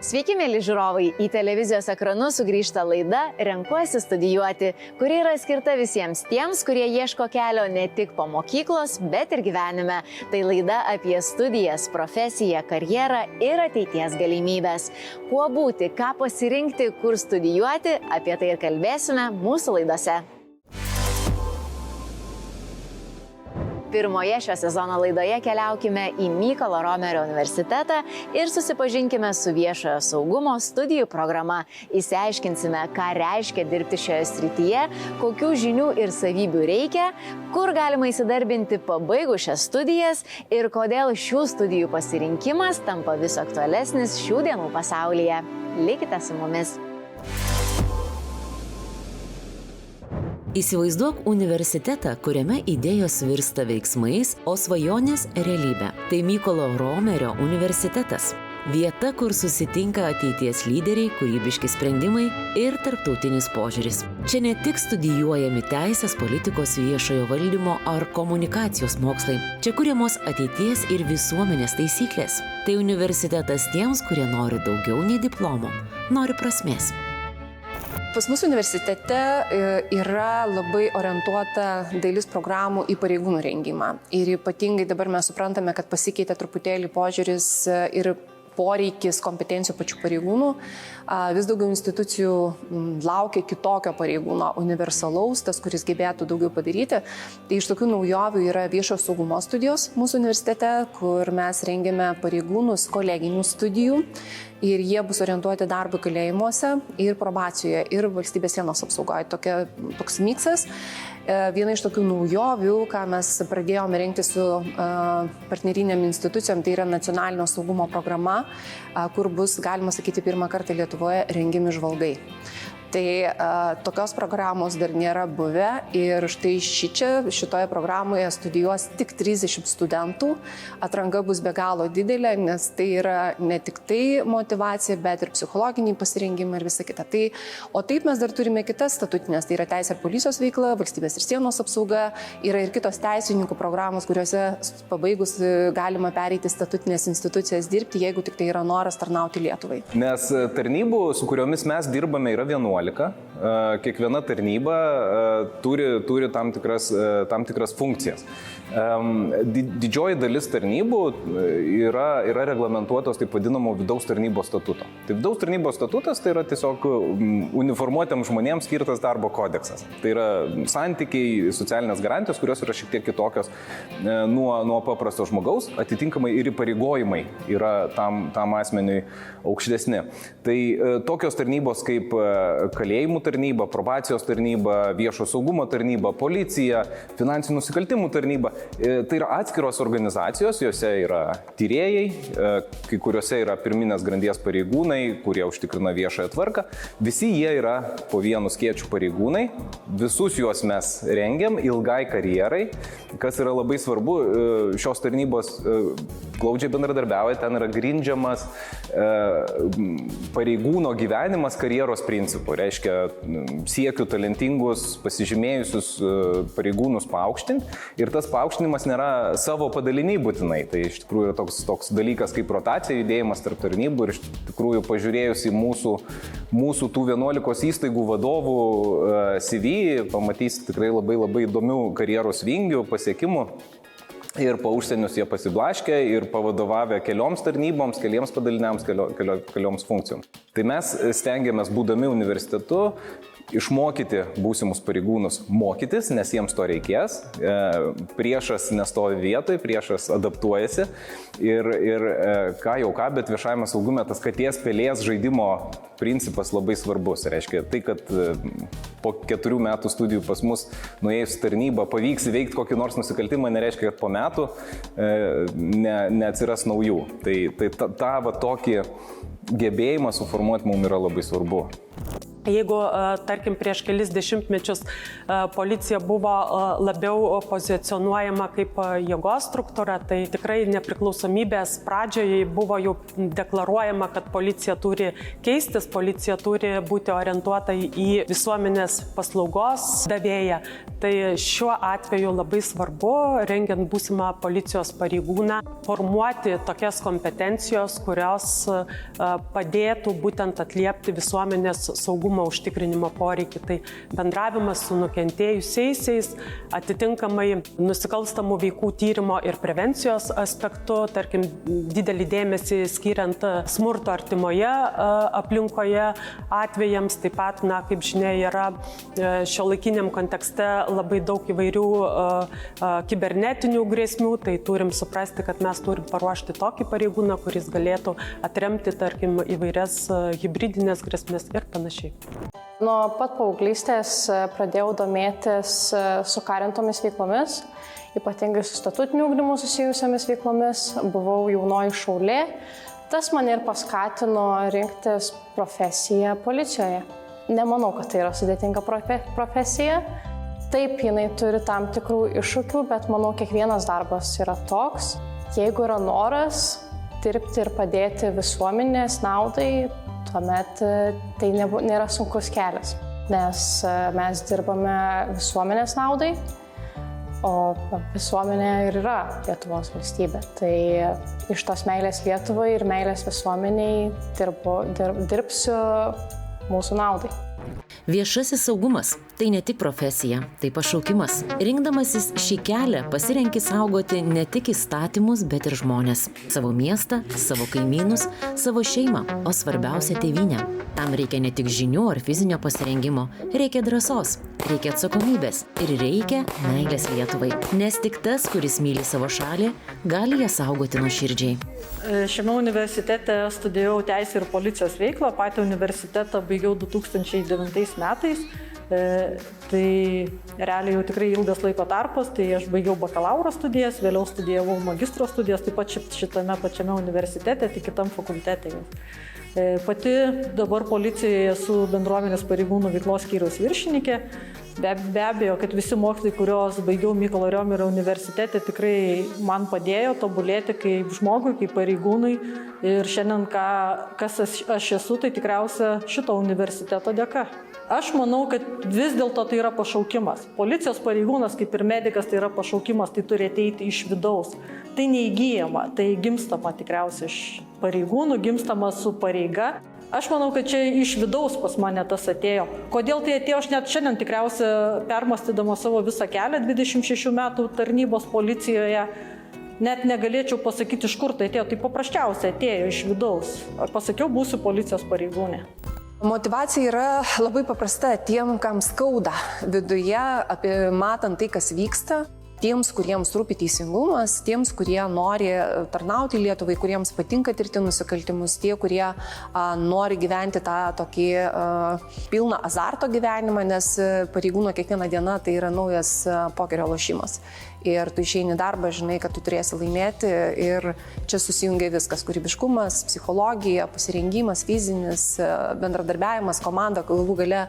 Sveiki, mėly žiūrovai, į televizijos ekranus sugrįžta laida Renkuosi studijuoti, kuri yra skirta visiems tiems, kurie ieško kelio ne tik po mokyklos, bet ir gyvenime. Tai laida apie studijas, profesiją, karjerą ir ateities galimybės. Kuo būti, ką pasirinkti, kur studijuoti, apie tai ir kalbėsime mūsų laidose. Pirmoje šio sezono laidoje keliaukime į Mykolo Romerio universitetą ir susipažinkime su viešojo saugumo studijų programa. Išsiaiškinsime, ką reiškia dirbti šioje srityje, kokių žinių ir savybių reikia, kur galima įsidarbinti pabaigus šias studijas ir kodėl šių studijų pasirinkimas tampa vis aktualesnis šių dienų pasaulyje. Likite su mumis. Įsivaizduok universitetą, kuriame idėjos virsta veiksmais, o svajonės realybė. Tai Mykolo Romerio universitetas. Vieta, kur susitinka ateities lyderiai, kūrybiški sprendimai ir tarptautinis požiūris. Čia ne tik studijuojami teisės, politikos, viešojo valdymo ar komunikacijos mokslai. Čia kuriamos ateities ir visuomenės taisyklės. Tai universitetas tiems, kurie nori daugiau nei diplomo, nori prasmės. Pas mus universitete yra labai orientuota dalis programų į pareigūnų rengimą. Ir ypatingai dabar mes suprantame, kad pasikeitė truputėlį požiūris ir poreikis kompetencijų pačių pareigūnų. Vis daugiau institucijų laukia kitokio pareigūno, universalaus, tas, kuris gebėtų daugiau padaryti. Tai iš tokių naujovių yra viešo saugumo studijos mūsų universitete, kur mes rengiame pareigūnus koleginių studijų. Ir jie bus orientuoti darbui kalėjimuose ir probacijoje ir valstybės sienos apsaugoje. Toks miksas. Viena iš tokių naujovių, ką mes pradėjome rengti su partnerinėm institucijom, tai yra nacionalinio saugumo programa, kur bus, galima sakyti, pirmą kartą Lietuvoje rengiami žvalgai. Tai tokios programos dar nėra buvę ir štai šitoje programoje studijuos tik 30 studentų. Atranka bus be galo didelė, nes tai yra ne tik tai motyvacija, bet ir psichologiniai pasirengimai ir visa kita. O taip mes dar turime kitas statutinės, tai yra teisė ir policijos veikla, valstybės ir sienos apsauga, yra ir kitos teisininkų programos, kuriuose pabaigus galima pereiti statutinės institucijas dirbti, jeigu tik tai yra noras tarnauti Lietuvai. Nes tarnybų, su kuriomis mes dirbame, yra 11. Kiekviena tarnyba turi tam tikras funkcijas. Didžioji dalis tarnybų yra reglamentuotos taip vadinamo vidaus tarnybos statuto. Tai vidaus tarnybos statutas tai yra tiesiog uniformuotėm žmonėms skirtas darbo kodeksas. Tai yra santykiai, socialinės garantijos, kurios yra šiek tiek kitokios nuo paprasto žmogaus, atitinkamai ir įpareigojimai yra tam asmeniui aukštesni. Tai tokios tarnybos kaip kalėjimų tarnyba, probacijos tarnyba, viešo saugumo tarnyba, policija, finansinių nusikaltimų tarnyba. Tai yra atskiros organizacijos, juose yra tyrėjai, kai kuriuose yra pirminės grandies pareigūnai, kurie užtikrina viešąją tvarką. Visi jie yra po vienu skėčiu pareigūnai, visus juos mes rengiam ilgai karjerai. Kas yra labai svarbu, šios tarnybos glaudžiai bendradarbiauja, ten yra grindžiamas pareigūno gyvenimas karjeros principų. Reiškia, siekiu talentingus, pasižymėjusius pareigūnus paaukštinti ir tas paaukštinimas nėra savo padaliniai būtinai. Tai iš tikrųjų yra toks dalykas kaip rotacija, judėjimas tarp tarnybų ir iš tikrųjų pažiūrėjus į mūsų tų 11 įstaigų vadovų CV, pamatysite tikrai labai įdomių karjeros vingių, pasiekimų. Ir po užsienius jie pasiblaškė ir pavadovavę kelioms tarnyboms, keliems padaliniams, kelioms funkcijoms. Tai mes stengiamės, būdami universitetu, išmokyti būsimus pareigūnus mokytis, nes jiems to reikės. Priešas nestovi vietoj, priešas adaptuojasi. Ir ką, bet viešajame saugume tas katės pelės žaidimo principas labai svarbus. Reiškia, tai, kad po 4 metų studijų pas mus nuėjus tarnybą pavyks įveikti kokį nors nusikaltimą, nereiškia, kad po metų neatsiras naujų. Tai tokį gebėjimą suformuoti mums yra labai svarbu. Jeigu, tarkim, prieš kelis dešimtmečius policija buvo labiau pozicionuojama kaip jėgos struktūra, tai tikrai nepriklausomybės pradžioje buvo jau deklaruojama, kad policija turi keistis, policija turi būti orientuota į visuomenės paslaugos davėją. Tai šiuo atveju labai svarbu, rengiant būsimą policijos pareigūną, formuoti tokias kompetencijos, kurios padėtų būtent atliepti visuomenės saugumo užtikrinimo poreikį. Tai bendravimas su nukentėjusiaisiais, atitinkamai nusikalstamų veikų tyrimo ir prevencijos aspektu, tarkim, didelį dėmesį skiriant smurto artimoje aplinkoje atvejams. Taip pat, kaip žinia, yra šiuolaikiniam kontekste labai daug įvairių kibernetinių grėsmių, tai turim suprasti, kad mes turim paruošti tokį pareigūną, kuris galėtų atremti, tarkim, įvairias hibridinės grėsmės ir panašiai. Nuo pat paauglystės pradėjau domėtis su karintomis veiklomis, ypatingai su statutiniu ugdymu susijusiamis veiklomis. Buvau jaunoji šaulė. Tas mane ir paskatino rinktis profesiją policijoje. Nemanau, kad tai yra sudėtinga profesija. Taip, jinai turi tam tikrų iššūkių, bet manau, kiekvienas darbas yra toks. Jeigu yra noras dirbti ir padėti visuomenės naudai, tuomet tai nėra sunkus kelias, nes mes dirbame visuomenės naudai, o visuomenė ir yra Lietuvos valstybė. Tai iš tos meilės Lietuvai ir meilės visuomeniai dirbsiu mūsų naudai. Viešasis saugumas – tai ne tik profesija, tai pašaukimas. Rinkdamasis šį kelią pasirenki saugoti ne tik įstatymus, bet ir žmonės. Savo miestą, savo kaimynus, savo šeimą, o svarbiausia tėvynę. Tam reikia ne tik žinių ar fizinio pasirengimo, reikia drąsos, reikia atsakomybės ir reikia meilės Lietuvai. Nes tik tas, kuris myli savo šalį, gali ją saugoti nuoširdžiai. Šiame universitete studijavau teisę ir policijos veiklą, patį universitetą baigiau 2009 metais. Tai realiai jau tikrai ilgas laiko tarpas, tai aš baigiau bakalauro studijas, vėliau studijavau magistro studijas, taip pat šitame pačiame universitete, tik kitam fakultete. Pati dabar policijoje esu bendruomenės pareigūnų veiklos skyriaus viršininkė. Be abejo, kad visi mokslai, kuriuos baigiau Mykolo Riomerio universitete, tikrai man padėjo tobulėti kaip žmogui, kaip pareigūnui. Ir šiandien, kas aš esu, tai tikriausia šito universiteto dėka. Aš manau, kad vis dėlto tai yra pašaukimas. Policijos pareigūnas, kaip ir medikas, tai yra pašaukimas, tai turi ateiti iš vidaus. Tai neįgyjama, tai gimstama tikriausiai iš pareigūnų, gimstama su pareiga. Aš manau, kad čia iš vidaus pas mane tas atėjo. Kodėl tai atėjo, aš net šiandien tikriausia permastydama savo visą kelią 26 metų tarnybos policijoje, net negalėčiau pasakyti, iš kur tai atėjo. Tai paprasčiausiai atėjo iš vidaus. Pasakiau, būsiu policijos pareigūnė. Motyvacija yra labai paprasta tiem, kam skauda viduje, matant tai, kas vyksta. Tiems, kuriems rūpi teisingumas, tiems, kurie nori tarnauti Lietuvai, kuriems patinka tirti nusikaltimus, tie, kurie nori gyventi tą tokį pilną azarto gyvenimą, nes pareigūno kiekviena diena tai yra naujas pokerio lošimas. Ir tu išeini darbą, žinai, kad tu turėsi laimėti ir čia susijungia viskas - kūrybiškumas, psichologija, pasirengimas, fizinis, bendradarbiavimas, komanda, galų gale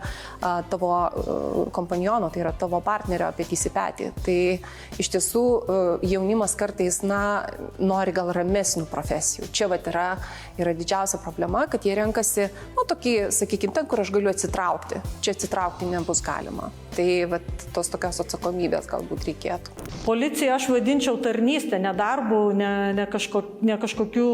tavo kompaniono, tai yra tavo partnerio petys į petį. Tai iš tiesų jaunimas kartais, nori gal ramesnių profesijų. Čia yra didžiausia problema, kad jie renkasi, tokį, sakykime, ten, kur aš galiu atsitraukti. Čia atsitraukti nebus galima. Tai tos tokios atsakomybės galbūt reikėtų. Policiją aš vadinčiau tarnystę, ne darbų, ne kažkokių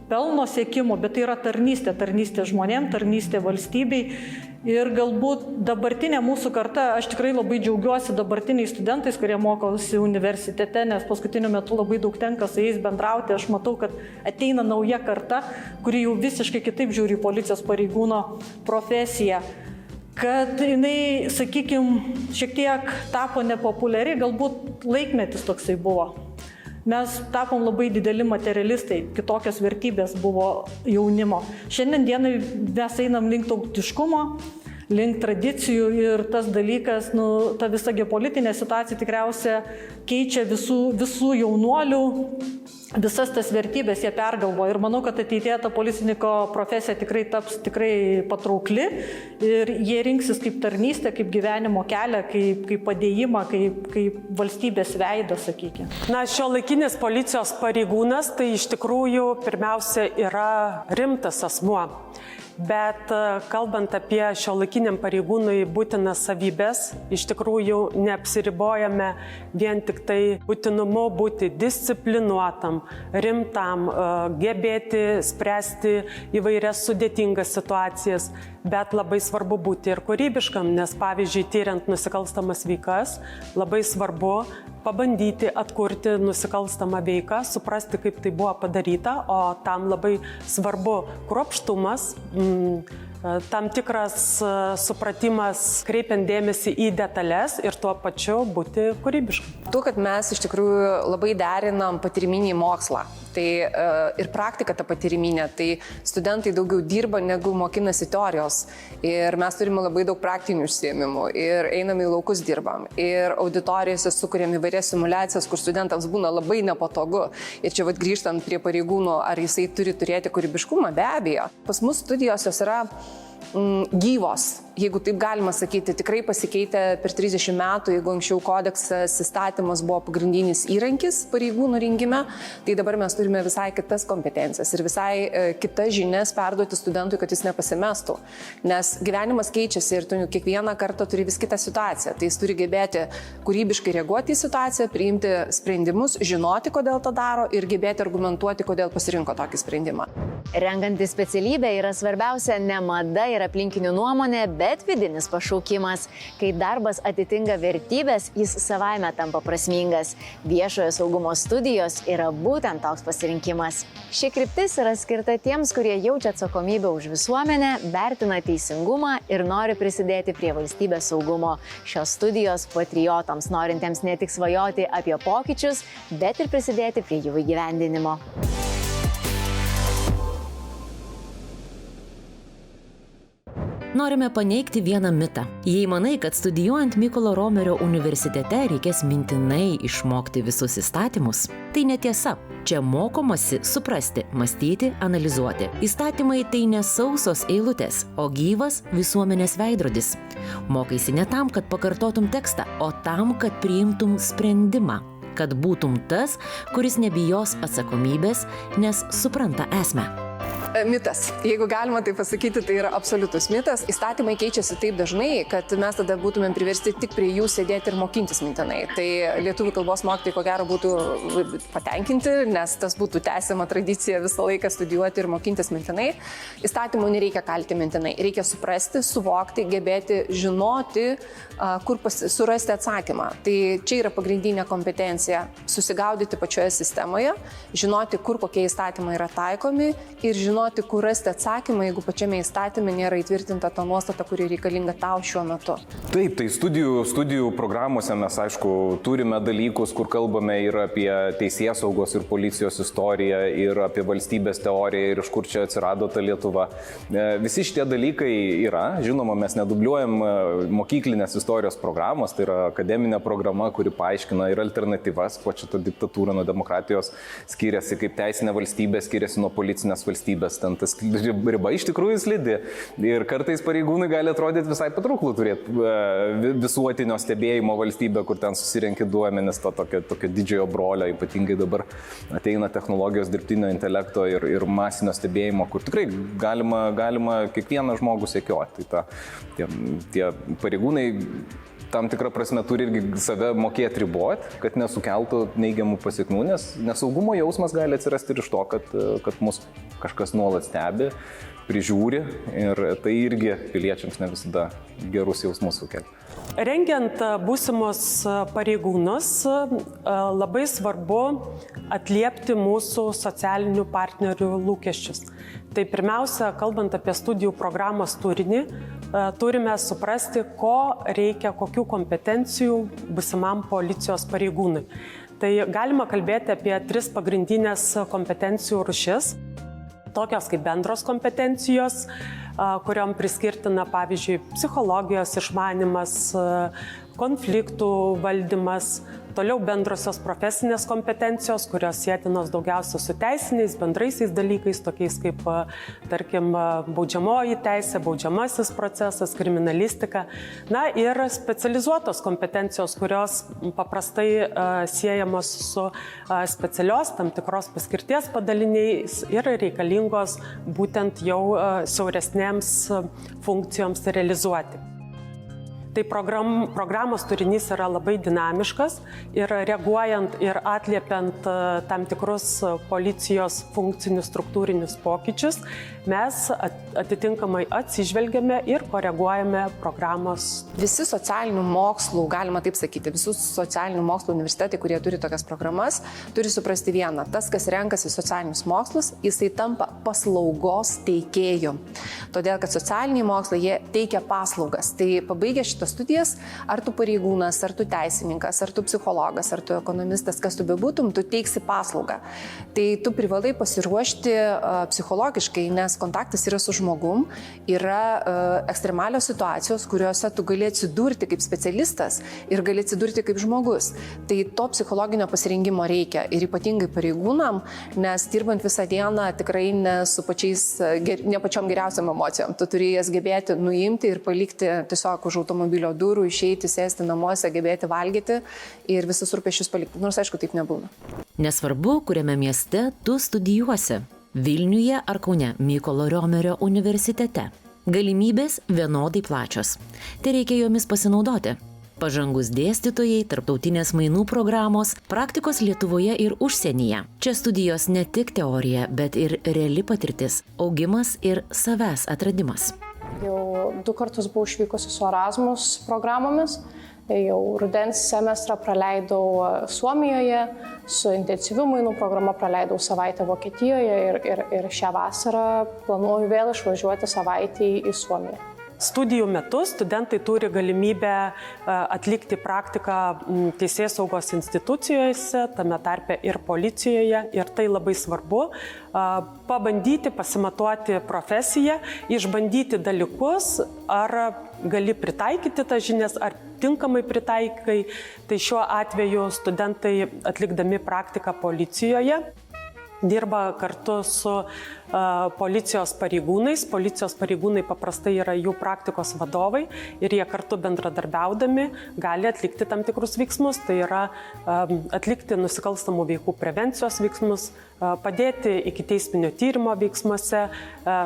pelno siekimų, bet tai yra tarnystė žmonėm, tarnystė valstybei. Ir galbūt dabartinė mūsų karta, aš tikrai labai džiaugiuosi dabartiniais studentais, kurie mokosi universitete, nes paskutiniu metu labai daug tenka su jais bendrauti. Aš matau, kad ateina nauja karta, kuri jau visiškai kitaip žiūri policijos pareigūno profesiją. Kad jinai, sakykime, šiek tiek tapo nepopuliari, galbūt laikmetis toksai buvo. Mes tapom labai dideli materialistai, kitokios vertybės buvo jaunimo. Šiandien dienai mes einam link tautiškumo, link tradicijų ir tas dalykas, ta visa geopolitinė situacija tikriausia keičia visų jaunuolių visas tas vertybės jie pergalvo ir manau, kad ateityje ta policininko profesija tikrai taps tikrai patraukli ir jie rinksis kaip tarnystę, kaip gyvenimo kelią, kaip padėjimą, kaip valstybės veidą, sakykime. Na, šiuolaikinis policijos pareigūnas tai iš tikrųjų pirmiausia yra rimtas asmuo. Bet kalbant apie šiuolaikiniam pareigūnui būtinas savybės, iš tikrųjų neapsiribojame vien tik tai būtinumu būti disciplinuotam, rimtam, gebėti spręsti įvairias sudėtingas situacijas, bet labai svarbu būti ir kūrybiškam, nes pavyzdžiui, tyriant nusikalstamas veikas, labai svarbu pabandyti atkurti nusikalstamą veiką, suprasti, kaip tai buvo padaryta, o tam labai svarbu kruopštumas, tam tikras supratimas, kreipiant dėmesį į detalės ir tuo pačiu būti kūrybiškam. Tuo, kad mes iš tikrųjų labai derinam patyriminį mokslą. Tai ir praktika ta patyriminė, tai studentai daugiau dirba negu mokinasi teorijos. Ir mes turime labai daug praktinių užsiėmimų ir einame į laukus dirbam. Ir auditorijose sukuriam įvairias simulacijas, kur studentams būna labai nepatogu. Ir čia grįžtant prie pareigūnų, ar jisai turi turėti kūrybiškumą, be abejo. Pas mus studijos jos yra gyvos, jeigu taip galima sakyti, tikrai pasikeitė per 30 metų, jeigu anksčiau kodeksas, įstatymas buvo pagrindinis įrankis pareigūnų rengime, tai dabar mes turime visai kitas kompetencijas ir visai kitas žinias perduoti studentui, kad jis nepasimestų. Nes gyvenimas keičiasi ir tu kiekvieną kartą turi vis kitą situaciją. Tai jis turi gebėti kūrybiškai reaguoti į situaciją, priimti sprendimus, žinoti, kodėl tą daro ir gebėti argumentuoti, kodėl pasirinko tokį sprendimą. Renkantis specialybę yra svarbiausia ne mada ir aplinkinių nuomonė, bet vidinis pašaukimas. Kai darbas atitinka vertybės, jis savaime tampa prasmingas. Viešojo saugumo studijos yra būtent toks pasirinkimas. Ši kryptis yra skirta tiems, kurie jaučia atsakomybę už visuomenę, vertina teisingumą ir nori prisidėti prie valstybės saugumo. Šios studijos patriotams, norintiems ne tik svajoti apie pokyčius, bet ir prisidėti prie jų įgyvendinimo. Norime paneigti vieną mitą. Jei manai, kad studijuojant Mykolo Romerio universitete reikės mintinai išmokti visus įstatymus, tai netiesa. Čia mokomasi suprasti, mąstyti, analizuoti. Įstatymai tai ne sausos eilutės, o gyvas visuomenės veidrodis. Mokaisi ne tam, kad pakartotum tekstą, o tam, kad priimtum sprendimą. Kad būtum tas, kuris nebijos atsakomybės, nes supranta esmę. Mitas. Jeigu galima tai pasakyti, tai yra absoliutus mitas. Įstatymai keičiasi taip dažnai, kad mes tada būtumėm priversti tik prie jų sėdėti ir mokintis mintinai. Tai lietuvių kalbos mokytojai ko gero būtų patenkinti, nes tas būtų tęsiama tradicija visą laiką studijuoti ir mokintis mintinai. Įstatymų nereikia kalti mintinai. Reikia suprasti, suvokti, gebėti žinoti, kur surasti atsakymą. Tai čia yra pagrindinė kompetencija - susigaudyti pačioje sistemoje, žinoti, kur kokie įstatymai yra taikomi ir žinoti, kur rasti atsakymą, jeigu pačiame įstatyme nėra įtvirtinta ta nuostata, kuri reikalinga tau šiuo metu. Taip, tai studijų programuose mes, aišku, turime dalykus, kur kalbame ir apie teisėsaugos ir policijos istoriją, ir apie valstybės teoriją, ir iš kur čia atsirado ta Lietuva. Visi šitie dalykai yra, žinoma, mes nedubliuojam mokyklinės istorijos programos, tai yra akademinė programa, kuri paaiškina ir alternatyvas, kuo čia ta diktatūra nuo demokratijos skiriasi, kaip teisinė valstybė skiriasi nuo policinės valstybės. Ten tas riba iš tikrųjų slidi. Ir kartais pareigūnai gali atrodyti visai patrauklų turėti visuotinio stebėjimo valstybę, kur ten susirenki duomenis, to tokio didžiojo brolio, ypatingai dabar ateina technologijos dirbtinio intelekto ir masinio stebėjimo, kur tikrai galima kiekvieną žmogų sekioti. Tai tie pareigūnai tam tikrą prasme turi irgi save mokėti riboti, kad nesukeltų neigiamų pasiekmių, nes nesaugumo jausmas gali atsirasti ir iš to, kad mus kažkas nuolat stebi, prižiūri ir tai irgi piliečiams ne visada gerus jausmus sukelia. Rengiant būsimus pareigūnus, labai svarbu atliepti mūsų socialinių partnerių lūkesčius. Tai pirmiausia, kalbant apie studijų programos turinį, turime suprasti, ko reikia, kokių kompetencijų būsimam policijos pareigūnui. Tai galima kalbėti apie 3 pagrindinės kompetencijų rūšis. Tokios kaip bendros kompetencijos, kuriom priskirtina, pavyzdžiui, psichologijos išmanimas, konfliktų valdymas, toliau bendrosios profesinės kompetencijos, kurios sėtinos daugiausia su teisiniais, bendraisiais dalykais, tokiais kaip, tarkim, baudžiamoji teisė, baudžiamasis procesas, kriminalistika. Na ir specializuotos kompetencijos, kurios paprastai siejamos su specialios tam tikros paskirties padaliniais ir reikalingos būtent jau siauresnėms funkcijoms realizuoti. Tai programos turinys yra labai dinamiškas ir reaguojant ir atliepiant tam tikrus policijos funkcinius struktūrinius pokyčius, mes atitinkamai atsižvelgiame ir koreguojame programos. Visi socialinių mokslų, galima taip sakyti, visus socialinių mokslų universitetai, kurie turi tokias programas, turi suprasti vieną. Tas, kas renkasi socialinius mokslus, jisai tampa paslaugos teikėju. Todėl, kad socialiniai mokslai, jie teikia paslaugas. Tai pabaigę šitą studijas, ar tu pareigūnas, ar tu teisininkas, ar tu psichologas, ar tu ekonomistas, kas tu bebūtum, tu teiksi paslaugą. Tai tu privalai pasiruošti psichologiškai, nes kontaktas yra su žmogum, yra ekstremalios situacijos, kuriuose tu gali atsidurti kaip specialistas ir gali atsidurti kaip žmogus. Tai to psichologinio pasirengimo reikia ir ypatingai pareigūnam, nes dirbant visą dieną tikrai ne pačiom geriausiam emocijom. Tu turi jas gebėti nuimti ir palikti tiesiog už automobilio durų, išeiti, sėsti namuose, gebėti valgyti ir visus rūpesčius palikti. Nors aišku, taip nebūna. Nesvarbu, kuriame mieste tu studijuosi. Vilniuje ar Kaune Mykolo Riomerio universitete. Galimybės vienodai plačios. Tai reikia jomis pasinaudoti. Pažangus dėstytojai, tarptautinės mainų programos, praktikos Lietuvoje ir užsienyje. Čia studijos ne tik teorija, bet ir reali patirtis, augimas ir savęs atradimas. Jau 2 kartus buvau išvykusi su Erasmus programomis. Jau rudens semestrą praleidau Suomijoje, su intensyvių mainų programa praleidau savaitę Vokietijoje ir šią vasarą planuoju vėl išvažiuoti savaitę į Suomiją. Studijų metu studentai turi galimybę atlikti praktiką teisėsaugos institucijose, tame tarpe ir policijoje, ir tai labai svarbu. Pabandyti pasimatuoti profesiją, išbandyti dalykus, ar gali pritaikyti tas žinias, ar tinkamai pritaikai. Tai šiuo atveju studentai atlikdami praktiką policijoje dirba kartu su policijos pareigūnais. Policijos pareigūnai paprastai yra jų praktikos vadovai ir jie kartu bendradarbiaudami gali atlikti tam tikrus veiksmus. Tai yra atlikti nusikalstamų veikų prevencijos veiksmus, padėti ikiteisminio tyrimo veiksmuose,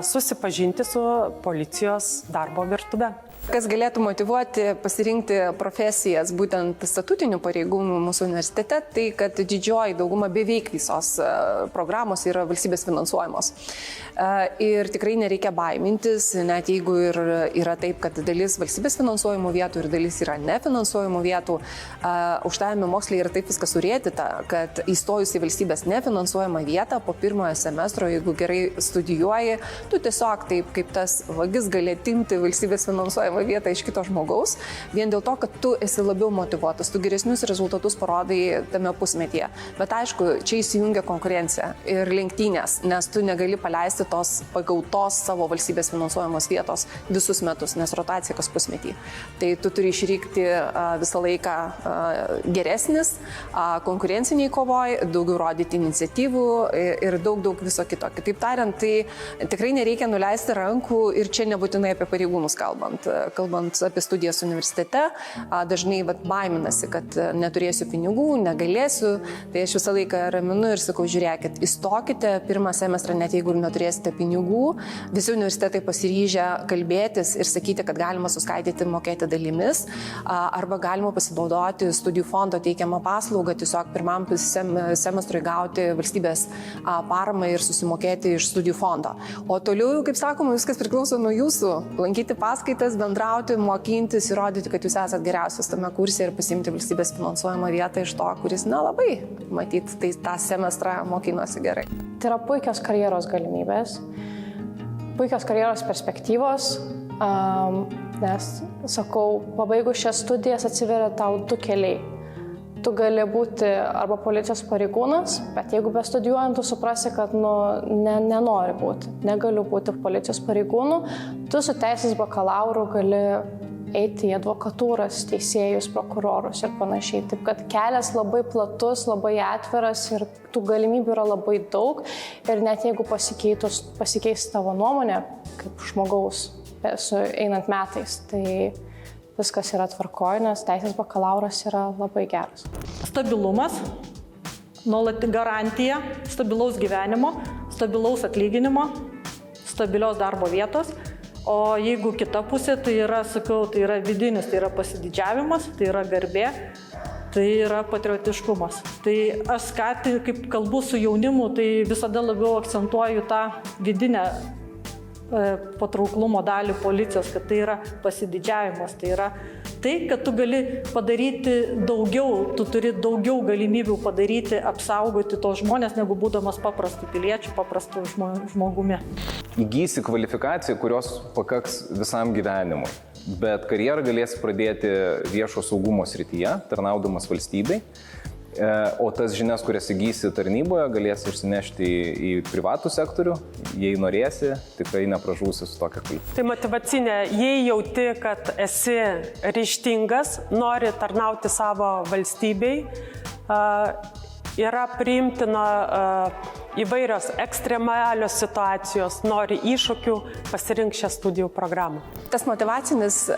susipažinti su policijos darbo virtuve. Kas galėtų motyvuoti pasirinkti profesijas būtent statutinių pareigūnų mūsų universitete, tai kad didžioji dauguma, beveik visos programos yra valstybės finansuojamos. Ir tikrai nereikia baimintis, net jeigu ir yra taip, kad dalis valstybės finansuojamų vietų ir dalis yra nefinansuojamų vietų, aukštajame moksle yra taip viskas surėdyta, kad įstojus į valstybės nefinansuojamą vietą po pirmojo semestro, jeigu gerai studijuoji, tu tiesiog taip kaip tas vagis gali atimti valstybės finansuojamą vietą iš kito žmogaus, vien dėl to, kad tu esi labiau motyvuotas, tu geresnius rezultatus parodai tame pusmetyje. Bet aišku, čia įsijungia konkurencija ir lenktynės, nes tu negali paleisti tos pagautos savo valstybės finansuojamos vietos visus metus, nes rotacija kas pusmetį. Tai tu turi išrinkti visą laiką geresnis, konkurenciniai kovoj, daugiau rodyti iniciatyvų ir daug viso kito. Kitaip tariant, tai tikrai nereikia nuleisti rankų ir čia nebūtinai apie pareigūnus kalbant apie studijas universitete, dažnai baiminasi, kad neturėsiu pinigų, negalėsiu, tai aš visą laiką raminu ir sakau, žiūrėkit, įstokite pirmą semestrą, net jeigu ir neturėsite pinigų, visi universitetai pasiryžę kalbėtis ir sakyti, kad galima suskaidyti mokėti dalimis, arba galima pasinaudoti studijų fondo teikiamą paslaugą, tiesiog pirmam semestrui gauti valstybės paramą ir susimokėti iš studijų fondo. O toliau, kaip sakoma, viskas priklauso nuo jūsų, lankyti paskaitas, bendrauti, mokintis, įrodyti, kad jūs esate geriausias tame kurse ir pasiimti valstybės finansuojamą vietą iš to, kuris nelabai, matyt, tai tą semestrą mokinosi gerai. Tai yra puikios karjeros galimybės, puikios karjeros perspektyvos, nes, sakau, pabaigus šias studijas atsiveria tau 2 keliai. Tu gali būti arba policijos pareigūnas, bet jeigu bestudijuojant, tu suprasi, kad nenori būti, negaliu būti policijos pareigūnų, tu su teisės bakalauru gali eiti į advokatūras, teisėjus, prokurorus ir panašiai. Taip kad kelias labai platus, labai atviras ir tų galimybių yra labai daug. Ir net jeigu pasikeis tavo nuomonė kaip žmogaus einant metais, tai viskas yra tvarkoj, nes teisės bakalauras yra labai geras. Stabilumas, nuolat garantija stabilaus gyvenimo, stabilaus atlyginimo, stabilios darbo vietos. O jeigu kita pusė, tai yra, sakau, tai yra vidinis, tai yra pasididžiavimas, tai yra garbė, tai yra patriotiškumas. Tai aš kaip kalbu su jaunimu, tai visada labiau akcentuoju tą vidinę patrauklumo dalį policijos, kad tai yra pasididžiavimas, tai yra tai, kad tu gali padaryti daugiau, tu turi daugiau galimybių padaryti, apsaugoti tos žmonės, negu būdamas paprastų piliečių, paprastų žmogumi. Įgysi kvalifikaciją, kurios pakaks visam gyvenimui, bet karjerą galėsi pradėti viešo saugumo srityje, tarnaudamas valstybei. O tas žinias, kurias įgysi tarnyboje, galėsi išsinešti į privatų sektorių, jei norėsi, tikrai nepražūsi su tokia kvalifikacija. Tai motyvacinė, jei jauti, kad esi ryžtingas, nori tarnauti savo valstybei, yra priimtina įvairios ekstremalios situacijos, nori iššūkių, pasirink šią studijų programą. Tas motyvacinis,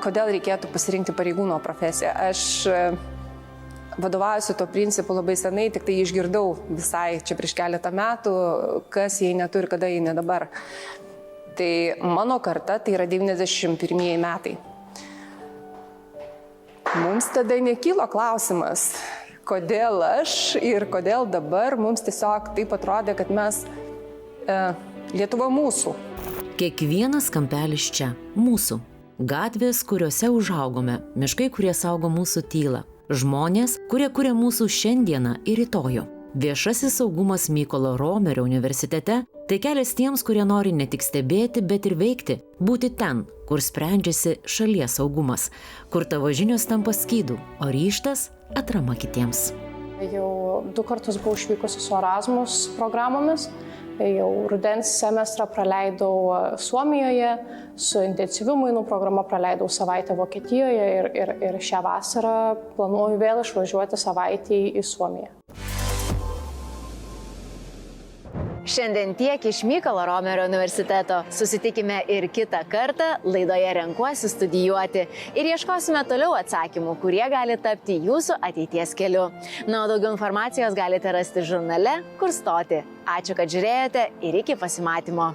kodėl reikėtų pasirinkti pareigūno profesiją. Aš vadovaujuosi to principu labai senai, tik tai išgirdau visai čia prieš keletą metų, kas jei neturi, kada jei ne dabar. Tai mano karta, tai yra 91 metai. Mums tada nekylo klausimas, kodėl aš ir kodėl dabar, mums tiesiog taip atrodė, kad mes Lietuva mūsų. Kiekvienas kampelis čia mūsų. Gatvės, kuriuose užaugome, miškai, kurie saugo mūsų tylą. Žmonės, kurie kuria mūsų šiandieną ir rytojų. Viešasis saugumas Mykolo Romerio universitete tai kelias tiems, kurie nori ne tik stebėti, bet ir veikti, būti ten, kur sprendžiasi šalies saugumas, kur tavo žinios tampa skydu, o ryžtas atrama kitiems. Jau 2 kartus buvau išvykusi su Erasmus programomis. Jau rudens semestrą praleidau Suomijoje, su intensyvių mainų programa praleidau savaitę Vokietijoje ir šią vasarą planuoju vėl išvažiuoti savaitę į Suomiją. Šiandien tiek iš Mykolo Romerio universiteto. Susitikime ir kitą kartą laidoje Renkuosi studijuoti ir ieškosime toliau atsakymų, kurie gali tapti jūsų ateities keliu. Na, o daugiau informacijos galite rasti žurnale Kur stoti. Ačiū, kad žiūrėjote ir iki pasimatymo.